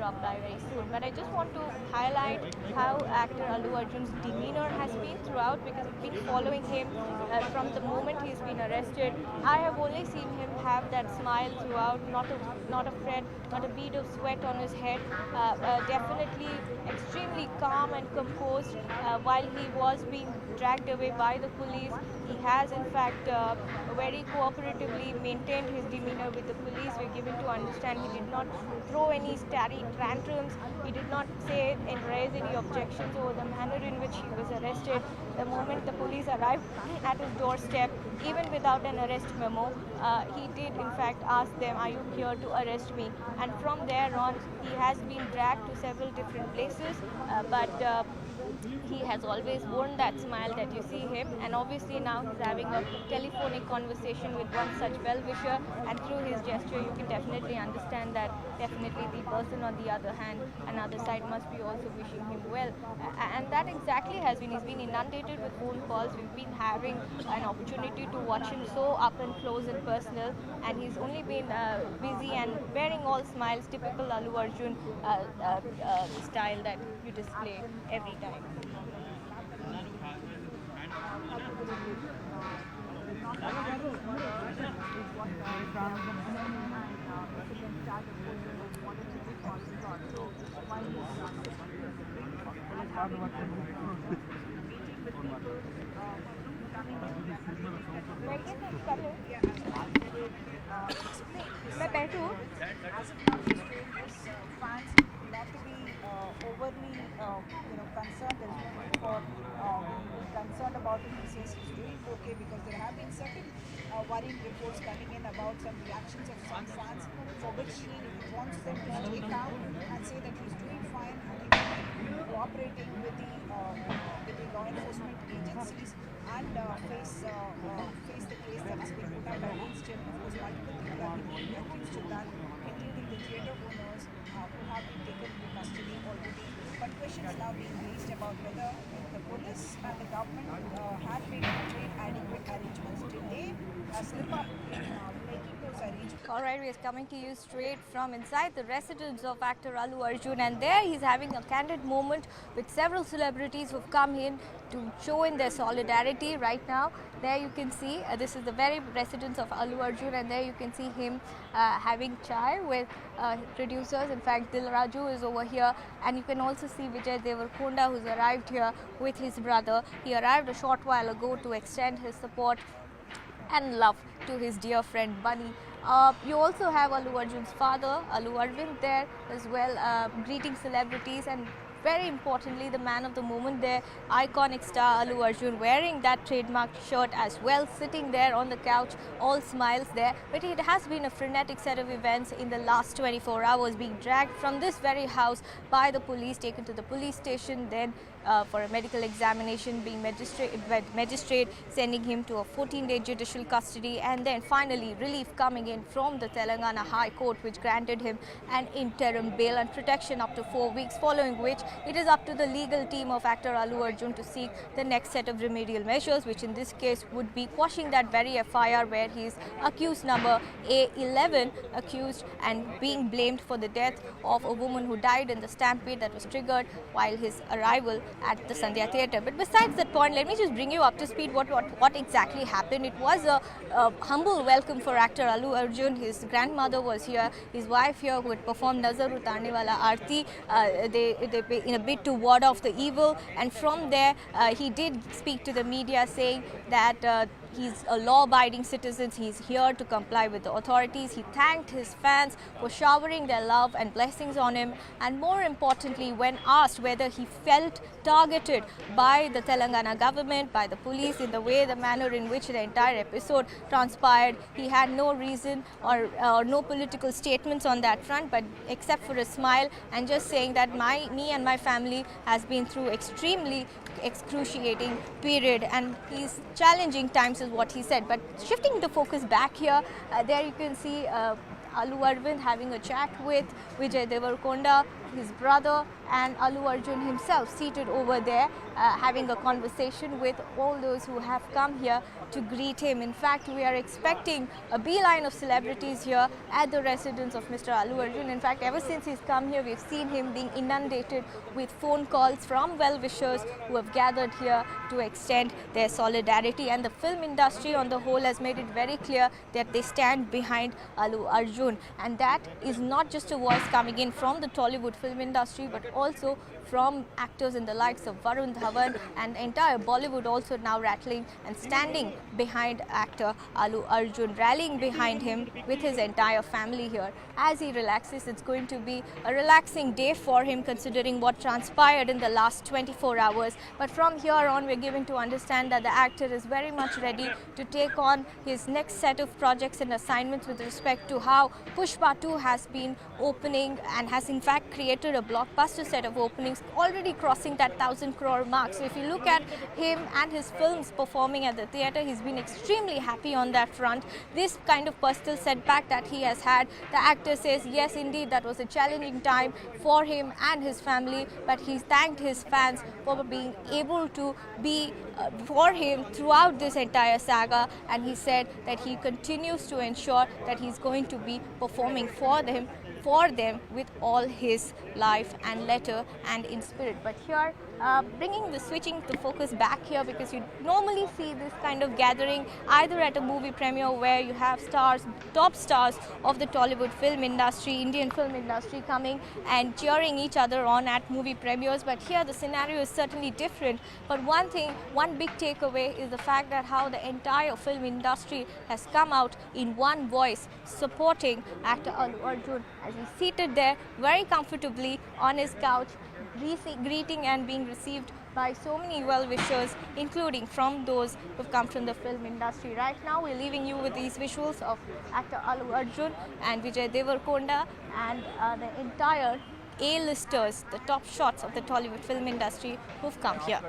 apply very soon. But I just want to highlight how actor Allu Arjun's demeanor has been throughout, because I've been following him from the moment he's been arrested. I have only seen him have that smile throughout, not a fret, not a bead of sweat on his head. Definitely extremely calm and composed while he was being dragged away by the police. He has in fact very cooperatively maintained his demeanor with the police. We're given to understand he did not throw any tantrums. He did not say and raise any objections over the manner in which he was arrested. The moment the police arrived at his doorstep, even without an arrest memo, he did in fact ask them, "Are you here to arrest me?" And from there on, he has been dragged to several different places, but he has always worn that smile that you see him, and obviously now he's having a telephonic conversation with one such well-wisher, and through his gesture you can definitely understand that definitely the person on the other hand, another side, must be also wishing him well. And that exactly has been, he's been inundated with phone calls. We've been having an opportunity to watch him so up and close and personal, and he's only been busy and wearing all smiles, typical Allu Arjun style that you display every time. मैं बैठूं? Fans not to be overly concerned. There is no need for concerned about him. He says he's doing okay, because there have been certain worrying reports coming in about some reactions of some fans, for which he wants them to stay calm and say that he's doing fine and he will be cooperating with the law enforcement agencies and face the case that has been put up against him. Of course, multiple people have been accused of that, including the theatre owners who have been taken into custody already. But questions now being raised about whether the police and the government have made adequate arrangements. Did they slip up in making those arrangements? Alright, we are coming to you straight from inside the residence of actor Allu Arjun, and there he's having a candid moment with several celebrities who've come in to show in their solidarity right now. There you can see, this is the very residence of Allu Arjun, and there you can see him having chai with producers. In fact, Dil Raju is over here, and you can also see Vijay Deverakonda, who's arrived here with his brother. He arrived a short while ago to extend his support and love to his dear friend Bunny. You also have Allu Arjun's father, Allu Arvind, there as well, greeting celebrities, and very importantly, the man of the moment there, iconic star Allu Arjun, wearing that trademark shirt as well, sitting there on the couch, all smiles there. But it has been a frenetic set of events in the last 24 hours, being dragged from this very house by the police, taken to the police station, then for a medical examination, being magistrate sending him to a 14-day judicial custody, and then finally relief coming in from the Telangana High Court, which granted him an interim bail and protection up to 4 weeks, following which it is up to the legal team of actor Allu Arjun to seek the next set of remedial measures, which in this case would be quashing that very FIR where he is accused number A11, accused and being blamed for the death of a woman who died in the stampede that was triggered while his arrival at the Sandhya Theatre. But besides that point, let me just bring you up to speed what exactly happened. It was a humble welcome for actor Allu Arjun. His grandmother was here, his wife here, who had performed Nazar Utarne Wala Aarti. They in a bid to ward off the evil, and from there he did speak to the media saying that he's a law-abiding citizen. He's here to comply with the authorities. He thanked his fans for showering their love and blessings on him, and more importantly, when asked whether he felt targeted by the Telangana government, by the police, in the manner in which the entire episode transpired, he had no reason or no political statements on that front, but except for a smile and just saying that me and my family has been through extremely excruciating period, and he's challenging times is what he said. But shifting the focus back here, there you can see Allu Arvind having a chat with Vijay Deverakonda, his brother and Allu Arjun himself seated over there, having a conversation with all those who have come here to greet him. In fact, we are expecting a beeline of celebrities here at the residence of Mr. Allu Arjun. In fact, ever since he's come here, we've seen him being inundated with phone calls from well-wishers who have gathered here to extend their solidarity. And the film industry on the whole has made it very clear that they stand behind Allu Arjun. And that is not just a voice coming in from the Tollywood film industry, but also from actors in the likes of Varun Dhawan and entire Bollywood also now rattling and standing behind actor Allu Arjun, rallying behind him with his entire family here. As he relaxes, it's going to be a relaxing day for him considering what transpired in the last 24 hours. But from here on, we're given to understand that the actor is very much ready to take on his next set of projects and assignments with respect to how Pushpa 2 has been opening and has in fact created a blockbuster set of openings, already crossing that 1,000 crore mark. So if you look at him and his films performing at the theatre, he's been extremely happy on that front. This kind of personal setback that he has had, the actor says yes indeed that was a challenging time for him and his family, but he's thanked his fans for being able to be for him throughout this entire saga, and he said that he continues to ensure that he's going to be performing for them with all his life and letter and in spirit. But here, switching the focus back here, because you normally see this kind of gathering either at a movie premiere where you have stars, top stars of the Tollywood film industry, Indian film industry coming and cheering each other on at movie premieres. But here the scenario is certainly different. But one big takeaway is the fact that how the entire film industry has come out in one voice supporting actor Allu Arjun as he's seated there very comfortably on his couch, greeting and being received by so many well-wishers, including from those who've come from the film industry. Right now, we're leaving you with these visuals of actor Allu Arjun and Vijay Deverakonda and the entire A-listers, the top shots of the Tollywood film industry who've come here.